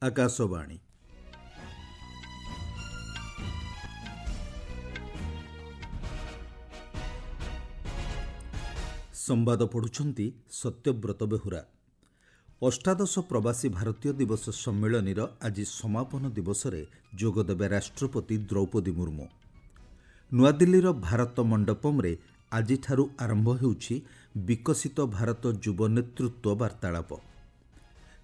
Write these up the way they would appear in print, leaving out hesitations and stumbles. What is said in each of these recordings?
ଆକାଶବାଣୀ। ସମ୍ବାଦ ପଢ଼ୁଛନ୍ତି ସତ୍ୟବ୍ରତ ବେହୁରା। ଅଷ୍ଟାଦଶ ପ୍ରବାସୀ ଭାରତୀୟ ଦିବସ ସମ୍ମିଳନୀର ଆଜି ସମାପନ ଦିବସରେ ଯୋଗଦେବେ ରାଷ୍ଟ୍ରପତି ଦ୍ରୌପଦୀ ମୁର୍ମୁ। ନୂଆଦିଲ୍ଲୀର ଭାରତ ମଣ୍ଡପମରେ ଆଜିଠାରୁ ଆରମ୍ଭ ହେଉଛି ବିକଶିତ ଭାରତ ଯୁବ ନେତୃତ୍ୱ ବାର୍ତ୍ତାଳାପ।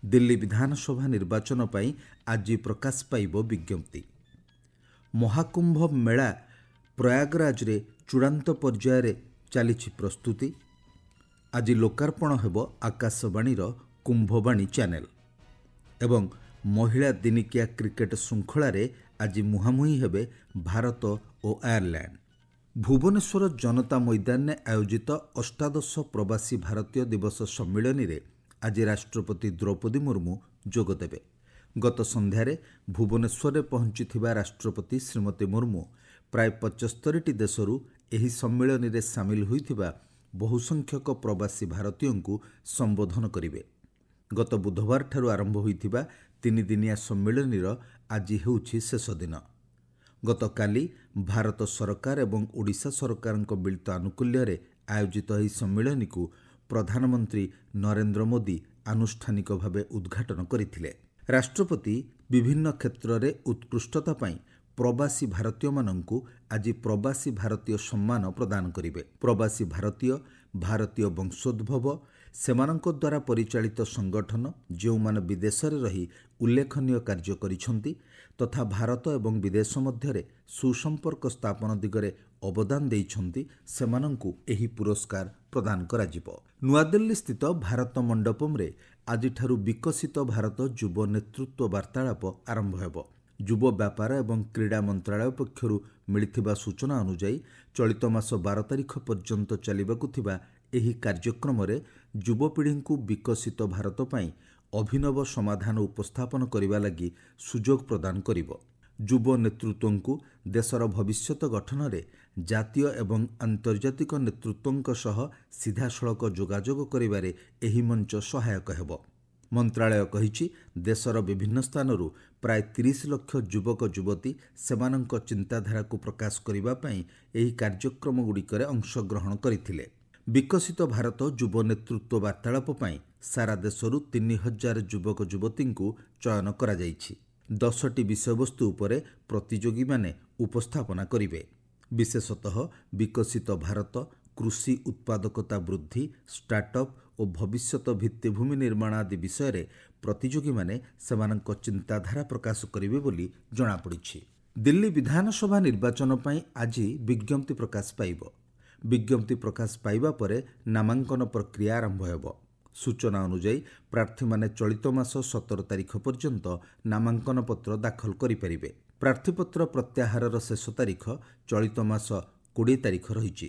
ଦିଲ୍ଲୀ ବିଧାନସଭା ନିର୍ବାଚନ ପାଇଁ ଆଜି ପ୍ରକାଶ ପାଇବ ବିଜ୍ଞପ୍ତି। ମହାକୁମ୍ଭ ମେଳା ପ୍ରୟାଗରାଜରେ ଚୂଡ଼ାନ୍ତ ପର୍ଯ୍ୟାୟରେ ଚାଲିଛି ପ୍ରସ୍ତୁତି। ଆଜି ଲୋକାର୍ପଣ ହେବ ଆକାଶବାଣୀର କୁମ୍ଭବାଣୀ ଚ୍ୟାନେଲ ଏବଂ ମହିଳା ଦିନିକିଆ କ୍ରିକେଟ ଶୃଙ୍ଖଳାରେ ଆଜି ମୁହାଁମୁହିଁ ହେବେ ଭାରତ ଓ ଆୟାରଲ୍ୟାଣ୍ଡ। ଭୁବନେଶ୍ୱର ଜନତା ମଇଦାନରେ ଆୟୋଜିତ ଅଷ୍ଟାଦଶ ପ୍ରବାସୀ ଭାରତୀୟ ଦିବସ ସମ୍ମିଳନୀରେ ଆଜି ରାଷ୍ଟ୍ରପତି ଦ୍ରୌପଦୀ ମୁର୍ମୁ ଯୋଗଦେବେ। ଗତ ସନ୍ଧ୍ୟାରେ ଭୁବନେଶ୍ୱରରେ ପହଞ୍ଚିଥିବା ରାଷ୍ଟ୍ରପତି ଶ୍ରୀମତୀ ମୁର୍ମୁ ପ୍ରାୟ 75ଟି ଦେଶରୁ ଏହି ସମ୍ମିଳନୀରେ ସାମିଲ ହୋଇଥିବା ବହୁ ସଂଖ୍ୟକ ପ୍ରବାସୀ ଭାରତୀୟଙ୍କୁ ସମ୍ବୋଧନ କରିବେ। ଗତ ବୁଧବାରଠାରୁ ଆରମ୍ଭ ହୋଇଥିବା 3 ଦିନିଆ ସମ୍ମିଳନୀର ଆଜି ହେଉଛି ଶେଷ ଦିନ। ଗତକାଲି ଭାରତ ସରକାର ଏବଂ ଓଡ଼ିଶା ସରକାରଙ୍କ ମିଳିତ ଆନୁକୂଲ୍ୟରେ ଆୟୋଜିତ ଏହି ସମ୍ମିଳନୀକୁ ପ୍ରଧାନମନ୍ତ୍ରୀ ନରେନ୍ଦ୍ର ମୋଦି ଆନୁଷ୍ଠାନିକ ଭାବେ ଉଦ୍ଘାଟନ କରିଥିଲେ। ରାଷ୍ଟ୍ରପତି ବିଭିନ୍ନ କ୍ଷେତ୍ରରେ ଉତ୍କୃଷ୍ଟତା ପାଇଁ ପ୍ରବାସୀ ଭାରତୀୟମାନଙ୍କୁ ଆଜି ପ୍ରବାସୀ ଭାରତୀୟ ସମ୍ମାନ ପ୍ରଦାନ କରିବେ। ପ୍ରବାସୀ ଭାରତୀୟ, ଭାରତୀୟ ବଂଶୋଦ୍ଭବ, ସେମାନଙ୍କ ଦ୍ୱାରା ପରିଚାଳିତ ସଂଗଠନ ଯେଉଁମାନେ ବିଦେଶରେ ରହି ଉଲ୍ଲେଖନୀୟ କାର୍ଯ୍ୟ କରିଛନ୍ତି ତଥା ଭାରତ ଏବଂ ବିଦେଶ ମଧ୍ୟରେ ସୁସମ୍ପର୍କ ସ୍ଥାପନ ଦିଗରେ ଅବଦାନ ଦେଇଛନ୍ତି, ସେମାନଙ୍କୁ ଏହି ପୁରସ୍କାର ପ୍ରଦାନ କରାଯିବ। ନୂଆଦିଲ୍ଲୀ ସ୍ଥିତ ଭାରତ ମଣ୍ଡପମରେ ଆଜିଠାରୁ ବିକଶିତ ଭାରତ ଯୁବ ନେତୃତ୍ୱ ବାର୍ତ୍ତାଳାପ ଆରମ୍ଭ ହେବ। ଯୁବ ବ୍ୟାପାର ଏବଂ କ୍ରୀଡ଼ା ମନ୍ତ୍ରଣାଳୟ ପକ୍ଷରୁ ମିଳିଥିବା ସୂଚନା ଅନୁଯାୟୀ ଚଳିତ ମାସ 12 ତାରିଖ ପର୍ଯ୍ୟନ୍ତ ଚାଲିବାକୁ ଥିବା ଏହି କାର୍ଯ୍ୟକ୍ରମରେ ଯୁବପିଢ଼ିଙ୍କୁ ବିକଶିତ ଭାରତ ପାଇଁ ଅଭିନବ ସମାଧାନ ଉପସ୍ଥାପନ କରିବା ଲାଗି ସୁଯୋଗ ପ୍ରଦାନ କରିବ। ଯୁବ ନେତୃତ୍ୱଙ୍କୁ ଦେଶର ଭବିଷ୍ୟତ ଗଠନରେ ଜାତୀୟ ଏବଂ ଆନ୍ତର୍ଜାତିକ ନେତୃତ୍ୱଙ୍କ ସହ ସିଧାସଳଖ ଯୋଗାଯୋଗ କରିବାରେ ଏହି ମଞ୍ଚ ସହାୟକ ହେବ। ମନ୍ତ୍ରଣାଳୟ କହିଛି, ଦେଶର ବିଭିନ୍ନ ସ୍ଥାନରୁ ପ୍ରାୟ 30 ଲକ୍ଷ ଯୁବକ ଯୁବତୀ ସେମାନଙ୍କ ଚିନ୍ତାଧାରାକୁ ପ୍ରକାଶ କରିବା ପାଇଁ ଏହି କାର୍ଯ୍ୟକ୍ରମଗୁଡ଼ିକରେ ଅଂଶଗ୍ରହଣ କରିଥିଲେ। ବିକଶିତ ଭାରତ ଯୁବ ନେତୃତ୍ୱ ବାର୍ତ୍ତାଳାପ ପାଇଁ ସାରା ଦେଶରୁ 3000 ଯୁବକ ଯୁବତୀଙ୍କୁ ଚୟନ କରାଯାଇଛି। 10ଟି ବିଷୟବସ୍ତୁ ଉପରେ ପ୍ରତିଯୋଗୀମାନେ ଉପସ୍ଥାପନା କରିବେ। ବିଶେଷତଃ ବିକଶିତ ଭାରତ, କୃଷି ଉତ୍ପାଦକତା ବୃଦ୍ଧି, ଷ୍ଟାର୍ଟଅପ୍ ଓ ଭବିଷ୍ୟତ ଭିତ୍ତିଭୂମି ନିର୍ମାଣ ଆଦି ବିଷୟରେ ପ୍ରତିଯୋଗୀମାନେ ସେମାନଙ୍କ ଚିନ୍ତାଧାରା ପ୍ରକାଶ କରିବେ ବୋଲି ଜଣାପଡ଼ିଛି। ଦିଲ୍ଲୀ ବିଧାନସଭା ନିର୍ବାଚନ ପାଇଁ ଆଜି ବିଜ୍ଞପ୍ତି ପ୍ରକାଶ ପାଇବ। ବିଜ୍ଞପ୍ତି ପ୍ରକାଶ ପାଇବା ପରେ ନାମାଙ୍କନ ପ୍ରକ୍ରିୟା ଆରମ୍ଭ ହେବ। ସୂଚନା ଅନୁଯାୟୀ ପ୍ରାର୍ଥୀମାନେ ଚଳିତ ମାସ 17 ତାରିଖ ପର୍ଯ୍ୟନ୍ତ ନାମାଙ୍କନ ପତ୍ର ଦାଖଲ କରିପାରିବେ। ପ୍ରାର୍ଥୀପତ୍ର ପ୍ରତ୍ୟାହାରର ଶେଷ ତାରିଖ ଚଳିତ ମାସ 20 ତାରିଖ ରହିଛି।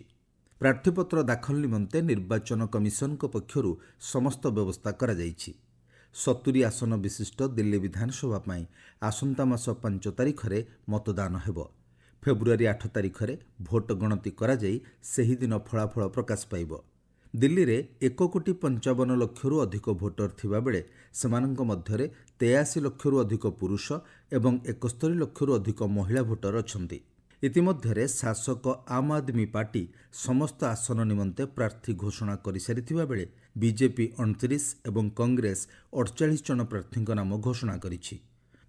ପ୍ରାର୍ଥୀପତ୍ର ଦାଖଲ ନିମନ୍ତେ ନିର୍ବାଚନ କମିଶନଙ୍କ ପକ୍ଷରୁ ସମସ୍ତ ବ୍ୟବସ୍ଥା କରାଯାଇଛି। 70 ଆସନ ବିଶିଷ୍ଟ ଦିଲ୍ଲୀ ବିଧାନସଭା ପାଇଁ ଆସନ୍ତା ମାସ 5 ତାରିଖରେ ମତଦାନ ହେବ। ଫେବୃଆରୀ 8 ତାରିଖରେ ଭୋଟ ଗଣତି କରାଯାଇ ସେହିଦିନ ଫଳାଫଳ ପ୍ରକାଶ ପାଇବ। ଦିଲ୍ଲୀରେ 1,55,00,000ରୁ ଅଧିକ ଭୋଟର ଥିବାବେଳେ ସେମାନଙ୍କ ମଧ୍ୟରେ 83 ଲକ୍ଷରୁ ଅଧିକ ପୁରୁଷ ଏବଂ 71 ଲକ୍ଷରୁ ଅଧିକ ମହିଳା ଭୋଟର ଅଛନ୍ତି। ଇତିମଧ୍ୟରେ ଶାସକ ଆମ୍ ଆଦମୀ ପାର୍ଟି ସମସ୍ତ ଆସନ ନିମନ୍ତେ ପ୍ରାର୍ଥୀ ଘୋଷଣା କରିସାରିଥିବା ବେଳେ ବିଜେପି 29 ଏବଂ କଂଗ୍ରେସ 48 ଜଣ ପ୍ରାର୍ଥୀଙ୍କ ନାମ ଘୋଷଣା କରିଛି।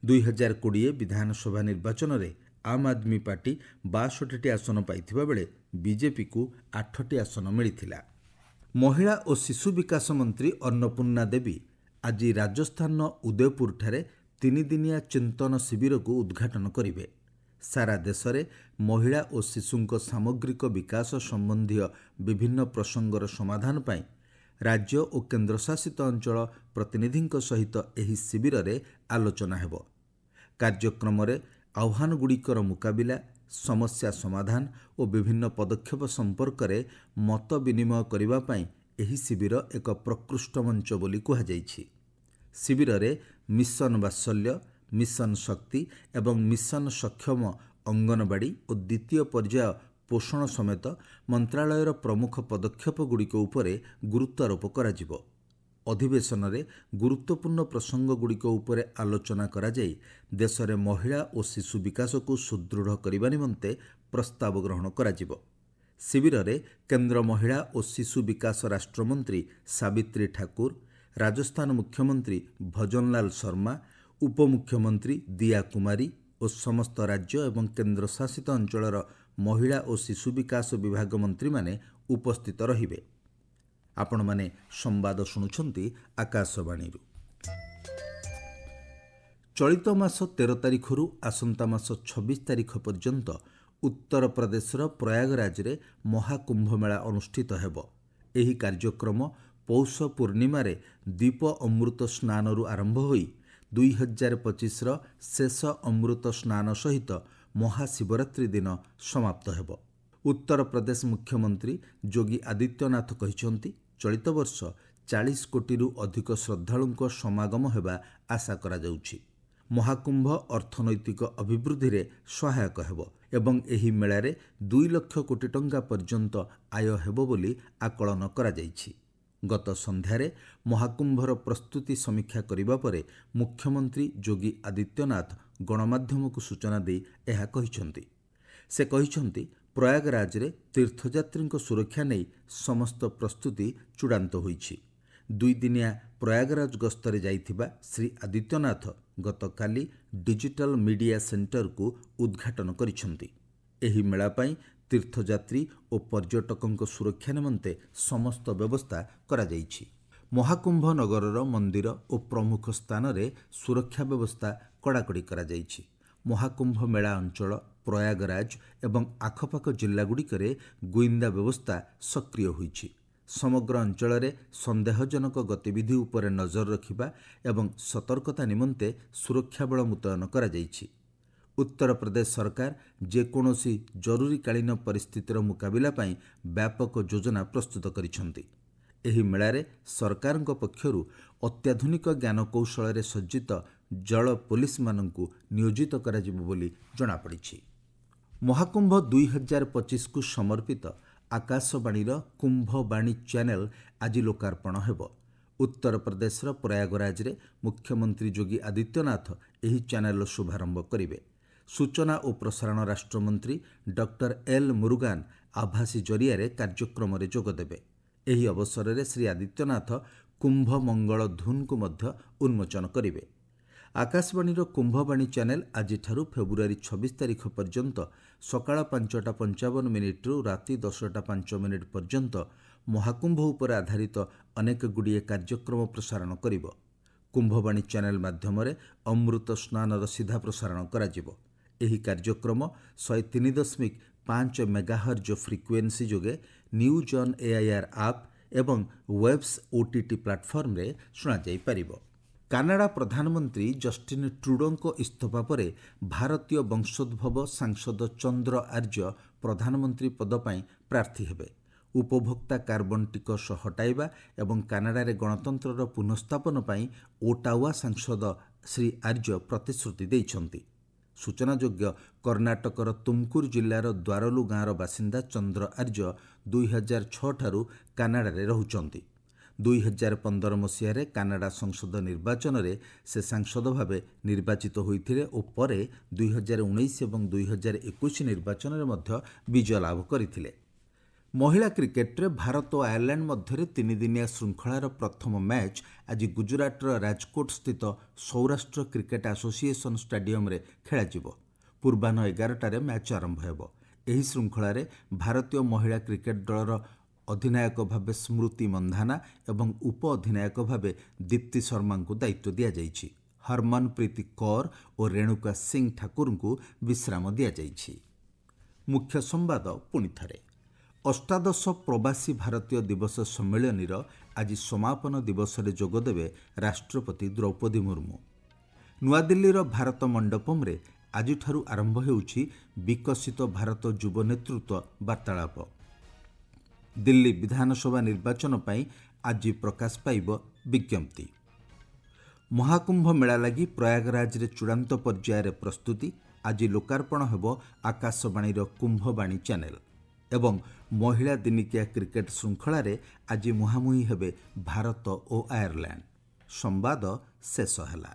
2020 ବିଧାନସଭା ନିର୍ବାଚନରେ ଆମ୍ ଆଦମୀ ପାର୍ଟି 62ଟି ଆସନ ପାଇଥିବା ବେଳେ ବିଜେପିକୁ 8ଟି ଆସନ ମିଳିଥିଲା। ମହିଳା ଓ ଶିଶୁ ବିକାଶ ମନ୍ତ୍ରୀ ଅନ୍ନପୂର୍ଣ୍ଣା ଦେବୀ ଆଜି ରାଜସ୍ଥାନର ଉଦୟପୁରଠାରେ 3 ଦିନିଆ ଚିନ୍ତନ ଶିବିରକୁ ଉଦ୍ଘାଟନ କରିବେ। ସାରା ଦେଶରେ ମହିଳା ଓ ଶିଶୁଙ୍କ ସାମଗ୍ରିକ ବିକାଶ ସମ୍ବନ୍ଧୀୟ ବିଭିନ୍ନ ପ୍ରସଙ୍ଗର ସମାଧାନ ପାଇଁ ରାଜ୍ୟ ଓ କେନ୍ଦ୍ରଶାସିତ ଅଞ୍ଚଳ ପ୍ରତିନିଧିଙ୍କ ସହିତ ଏହି ଶିବିରରେ ଆଲୋଚନା ହେବ। କାର୍ଯ୍ୟକ୍ରମରେ ଆହ୍ୱାନଗୁଡ଼ିକର ମୁକାବିଲା, ସମସ୍ୟା ସମାଧାନ ଓ ବିଭିନ୍ନ ପଦକ୍ଷେପ ସମ୍ପର୍କରେ ମତ ବିନିମୟ କରିବା ପାଇଁ ଏହି ଶିବିର ଏକ ପ୍ରକୃଷ୍ଟ ମଞ୍ଚ ବୋଲି କୁହାଯାଇଛି। ଶିବିରରେ ମିଶନ ବାତ୍ସଲ୍ୟ, ମିଶନ ଶକ୍ତି ଏବଂ ମିଶନ ସକ୍ଷମ ଅଙ୍ଗନବାଡ଼ି ଓ ଦ୍ୱିତୀୟ ପର୍ଯ୍ୟାୟ ପୋଷଣ ସମେତ ମନ୍ତ୍ରଣାଳୟର ପ୍ରମୁଖ ପଦକ୍ଷେପଗୁଡ଼ିକ ଉପରେ ଗୁରୁତ୍ୱାରୋପ କରାଯିବ। ଅଧିବେଶନରେ ଗୁରୁତ୍ୱପୂର୍ଣ୍ଣ ପ୍ରସଙ୍ଗଗୁଡ଼ିକ ଉପରେ ଆଲୋଚନା କରାଯାଇ ଦେଶରେ ମହିଳା ଓ ଶିଶୁ ବିକାଶକୁ ସୁଦୃଢ଼ କରିବା ନିମନ୍ତେ ପ୍ରସ୍ତାବ ଗ୍ରହଣ କରାଯିବ। ଶିବିରରେ କେନ୍ଦ୍ର ମହିଳା ଓ ଶିଶୁ ବିକାଶ ରାଷ୍ଟ୍ରମନ୍ତ୍ରୀ ସାବିତ୍ରୀ ଠାକୁର, ରାଜସ୍ଥାନ ମୁଖ୍ୟମନ୍ତ୍ରୀ ଭଜନଲାଲ ଶର୍ମା, ଉପମୁଖ୍ୟମନ୍ତ୍ରୀ ଦିୟା କୁମାରୀ ଓ ସମସ୍ତ ରାଜ୍ୟ ଏବଂ କେନ୍ଦ୍ରଶାସିତ ଅଞ୍ଚଳର ମହିଳା ଓ ଶିଶୁ ବିକାଶ ବିଭାଗ ମନ୍ତ୍ରୀମାନେ ଉପସ୍ଥିତ ରହିବେ। ଆପଣମାନେ ସମ୍ବାଦ ଶୁଣୁଛନ୍ତି ଆକାଶବାଣୀରୁ। ଚଳିତ ମାସ 13 ତାରିଖରୁ ଆସନ୍ତା ମାସ 26 ତାରିଖ ପର୍ଯ୍ୟନ୍ତ ଉତ୍ତରପ୍ରଦେଶର ପ୍ରୟାଗରାଜରେ ମହାକୁମ୍ଭମେଳା ଅନୁଷ୍ଠିତ ହେବ। ଏହି କାର୍ଯ୍ୟକ୍ରମ ପୌଷ ପୂର୍ଣ୍ଣିମାରେ ଦୀପ ଅମୃତ ସ୍ନାନରୁ ଆରମ୍ଭ ହୋଇ 2025ର ଶେଷ ଅମୃତ ସ୍ନାନ ସହିତ ମହାଶିବରାତ୍ରି ଦିନ ସମାପ୍ତ ହେବ। ଉତ୍ତରପ୍ରଦେଶ ମୁଖ୍ୟମନ୍ତ୍ରୀ ଯୋଗୀ ଆଦିତ୍ୟନାଥ କହିଛନ୍ତି, ଚଳିତ ବର୍ଷ 40 କୋଟିରୁ ଅଧିକ ଶ୍ରଦ୍ଧାଳୁଙ୍କ ସମାଗମ ହେବା ଆଶା କରାଯାଉଛି। ମହାକୁମ୍ଭ ଅର୍ଥନୈତିକ ଅଭିବୃଦ୍ଧିରେ ସହାୟକ ହେବ ଏବଂ ଏହି ମେଳାରେ 2 ଲକ୍ଷ କୋଟି ଟଙ୍କା ପର୍ଯ୍ୟନ୍ତ ଆୟ ହେବ ବୋଲି ଆକଳନ କରାଯାଇଛି। ଗତ ସନ୍ଧ୍ୟାରେ ମହାକୁମ୍ଭର ପ୍ରସ୍ତୁତି ସମୀକ୍ଷା କରିବା ପରେ ମୁଖ୍ୟମନ୍ତ୍ରୀ ଯୋଗୀ ଆଦିତ୍ୟନାଥ ଗଣମାଧ୍ୟମକୁ ସୂଚନା ଦେଇ ଏହା କହିଛନ୍ତି। ସେ କହିଛନ୍ତି, ପ୍ରୟାଗରାଜରେ ତୀର୍ଥଯାତ୍ରୀଙ୍କ ସୁରକ୍ଷା ନେଇ ସମସ୍ତ ପ୍ରସ୍ତୁତି ଚୂଡ଼ାନ୍ତ ହୋଇଛି। 2 ଦିନିଆ ପ୍ରୟାଗରାଜ ଗସ୍ତରେ ଯାଇଥିବା ଶ୍ରୀ ଆଦିତ୍ୟନାଥ ଗତକାଲି ଡିଜିଟାଲ ମିଡିଆ ସେଣ୍ଟରକୁ ଉଦ୍ଘାଟନ କରିଛନ୍ତି। ଏହି ମେଳା ପାଇଁ ତୀର୍ଥଯାତ୍ରୀ ଓ ପର୍ଯ୍ୟଟକଙ୍କ ସୁରକ୍ଷା ନିମନ୍ତେ ସମସ୍ତ ବ୍ୟବସ୍ଥା କରାଯାଇଛି। ମହାକୁମ୍ଭ ନଗରର ମନ୍ଦିର ଓ ପ୍ରମୁଖ ସ୍ଥାନରେ ସୁରକ୍ଷା ବ୍ୟବସ୍ଥା କଡ଼ାକଡ଼ି କରାଯାଇଛି। ମହାକୁମ୍ଭ ମେଳା ଅଞ୍ଚଳ, ପ୍ରୟାଗରାଜ ଏବଂ ଆଖପାଖ ଜିଲ୍ଲାଗୁଡ଼ିକରେ ଗୁଇନ୍ଦା ବ୍ୟବସ୍ଥା ସକ୍ରିୟ ହୋଇଛି। ସମଗ୍ର ଅଞ୍ଚଳରେ ସନ୍ଦେହଜନକ ଗତିବିଧି ଉପରେ ନଜର ରଖିବା ଏବଂ ସତର୍କତା ନିମନ୍ତେ ସୁରକ୍ଷା ବଳ ମୁତୟନ କରାଯାଇଛି। ଉତ୍ତରପ୍ରଦେଶ ସରକାର ଯେକୌଣସି ଜରୁରୀକାଳୀନ ପରିସ୍ଥିତିର ମୁକାବିଲା ପାଇଁ ବ୍ୟାପକ ଯୋଜନା ପ୍ରସ୍ତୁତ କରିଛନ୍ତି। ଏହି ମେଳାରେ ସରକାରଙ୍କ ପକ୍ଷରୁ ଅତ୍ୟାଧୁନିକ ଜ୍ଞାନକୌଶଳରେ ସଜ୍ଜିତ ଜଳ ପୋଲିସମାନଙ୍କୁ ନିୟୋଜିତ କରାଯିବ ବୋଲି ଜଣାପଡ଼ିଛି। ମହାକୁମ୍ଭ 2025କୁ ସମର୍ପିତ ଆକାଶବାଣୀର କୁମ୍ଭବାଣୀ ଚ୍ୟାନେଲ ଆଜି ଲୋକାର୍ପଣ ହେବ। ଉତ୍ତରପ୍ରଦେଶର ପ୍ରୟାଗରାଜରେ ମୁଖ୍ୟମନ୍ତ୍ରୀ ଯୋଗୀ ଆଦିତ୍ୟନାଥ ଏହି ଚ୍ୟାନେଲର ଶୁଭାରମ୍ଭ କରିବେ। ସୂଚନା ଓ ପ୍ରସାରଣ ରାଷ୍ଟ୍ରମନ୍ତ୍ରୀ ଡକ୍ଟର ଏଲ୍ ମୁରୁଗାନ୍ ଆଭାସୀ ଜରିଆରେ କାର୍ଯ୍ୟକ୍ରମରେ ଯୋଗଦେବେ। ଏହି ଅବସରରେ ଶ୍ରୀ ଆଦିତ୍ୟନାଥ କୁମ୍ଭ ମଙ୍ଗଳ ଧୁନ୍କୁ ମଧ୍ୟ ଉନ୍ମୋଚନ କରିବେ। ଆକାଶବାଣୀର କୁମ୍ଭବାଣୀ ଚ୍ୟାନେଲ ଆଜିଠାରୁ ଫେବୃଆରୀ 26 ତାରିଖ ପର୍ଯ୍ୟନ୍ତ ସକାଳ 5:55ରୁ ରାତି 10:05 ପର୍ଯ୍ୟନ୍ତ ମହାକୁମ୍ଭ ଉପରେ ଆଧାରିତ ଅନେକଗୁଡ଼ିଏ କାର୍ଯ୍ୟକ୍ରମ ପ୍ରସାରଣ କରିବ। କୁମ୍ଭବାଣୀ ଚ୍ୟାନେଲ ମାଧ୍ୟମରେ ଅମୃତ ସ୍ନାନର ସିଧା ପ୍ରସାରଣ କରାଯିବ। ଏହି କାର୍ଯ୍ୟକ୍ରମ 103.5 ମେଗାହର୍ଜ ଫ୍ରିକ୍ୱେନ୍ସି ଯୋଗେ ନ୍ୟୁଜ୍ ଅନ୍ ଏଆଇଆର୍ ଆପ୍ ଏବଂ ୱେବ୍ସ OTT ପ୍ଲାଟଫର୍ମରେ ଶୁଣାଯାଇପାରିବ। କାନାଡା ପ୍ରଧାନମନ୍ତ୍ରୀ ଜଷ୍ଟିନ୍ ଟ୍ରୁଡୋଙ୍କ ଇସ୍ତଫା ପରେ ଭାରତୀୟ ବଂଶୋଦ୍ଭବ ସାଂସଦ ଚନ୍ଦ୍ର ଆର୍ଯ୍ୟ ପ୍ରଧାନମନ୍ତ୍ରୀ ପଦ ପାଇଁ ପ୍ରାର୍ଥୀ ହେବେ। ଉପଭୋକ୍ତା କାର୍ବନ ଟିକସ ହଟାଇବା ଏବଂ କାନାଡାରେ ଗଣତନ୍ତ୍ରର ପୁନଃସ୍ଥାପନ ପାଇଁ ଓଟାୱା ସାଂସଦ ଶ୍ରୀ ଆର୍ଯ୍ୟ ପ୍ରତିଶ୍ରୁତି ଦେଇଛନ୍ତି। ସୂଚନାଯୋଗ୍ୟ, କର୍ଣ୍ଣାଟକର ତୁମକୁର ଜିଲ୍ଲାର ଦ୍ୱାରଲୁ ଗାଁର ବାସିନ୍ଦା ଚନ୍ଦ୍ର ଆର୍ଯ୍ୟ 2006 ଠାରୁ କାନାଡାରେ ରହୁଛନ୍ତି। 2015 ମସିହାରେ କାନାଡା ସଂସଦ ନିର୍ବାଚନରେ ସେ ସାଂସଦ ଭାବେ ନିର୍ବାଚିତ ହୋଇଥିଲେ ଓ ପରେ 2019 ଏବଂ 2021 ନିର୍ବାଚନରେ ମଧ୍ୟ ବିଜୟ ଲାଭ କରିଥିଲେ। ମହିଳା କ୍ରିକେଟରେ ଭାରତ ଓ ଆୟାରଲ୍ୟାଣ୍ଡ ମଧ୍ୟରେ 3 ଦିନିଆ ଶୃଙ୍ଖଳାର ପ୍ରଥମ ମ୍ୟାଚ୍ ଆଜି ଗୁଜରାଟର ରାଜକୋଟ ସ୍ଥିତ ସୌରାଷ୍ଟ୍ର କ୍ରିକେଟ ଆସୋସିଏସନ ଷ୍ଟାଡିୟମରେ ଖେଳାଯିବ। ପୂର୍ବାହ୍ନ 11ଟାରେ ମ୍ୟାଚ୍ ଆରମ୍ଭ ହେବ। ଏହି ଶୃଙ୍ଖଳାରେ ଭାରତୀୟ ମହିଳା କ୍ରିକେଟ ଦଳର ଅଧିନାୟକ ଭାବେ ସ୍ମୃତି ମନ୍ଧାନା ଏବଂ ଉପ ଅଧିନାୟକ ଭାବେ ଦୀପ୍ତି ଶର୍ମାଙ୍କୁ ଦାୟିତ୍ୱ ଦିଆଯାଇଛି। ହରମନପ୍ରୀତି କୌର ଓ ରେଣୁକା ସିଂ ଠାକୁରଙ୍କୁ ବିଶ୍ରାମ ଦିଆଯାଇଛି। ମୁଖ୍ୟ ସମ୍ବାଦ ପୁଣିଥରେ। ଅଷ୍ଟାଦଶ ପ୍ରବାସୀ ଭାରତୀୟ ଦିବସ ସମ୍ମିଳନୀର ଆଜି ସମାପନ ଦିବସରେ ଯୋଗଦେବେ ରାଷ୍ଟ୍ରପତି ଦ୍ରୌପଦୀ ମୁର୍ମୁ। ନୂଆଦିଲ୍ଲୀର ଭାରତ ମଣ୍ଡପମରେ ଆଜିଠାରୁ ଆରମ୍ଭ ହେଉଛି ବିକଶିତ ଭାରତ ଯୁବ ନେତୃତ୍ୱ ବାର୍ତ୍ତାଳାପ। ଦିଲ୍ଲୀ ବିଧାନସଭା ନିର୍ବାଚନ ପାଇଁ ଆଜି ପ୍ରକାଶ ପାଇବ ବିଜ୍ଞପ୍ତି। ମହାକୁମ୍ଭ ମେଳା ଲାଗି ପ୍ରୟାଗରାଜରେ ଚୂଡ଼ାନ୍ତ ପର୍ଯ୍ୟାୟରେ ପ୍ରସ୍ତୁତି। ଆଜି ଲୋକାର୍ପଣ ହେବ ଆକାଶବାଣୀର କୁମ୍ଭବାଣୀ ଚ୍ୟାନେଲ। ଏବଂ ମହିଳା ଦିନିକିଆ କ୍ରିକେଟ ଶୃଙ୍ଖଳାରେ ଆଜି ମୁହାଁମୁହିଁ ହେବେ ଭାରତ ଓ ଆୟାରଲ୍ୟାଣ୍ଡ। ସମ୍ବାଦ ଶେଷ ହେଲା।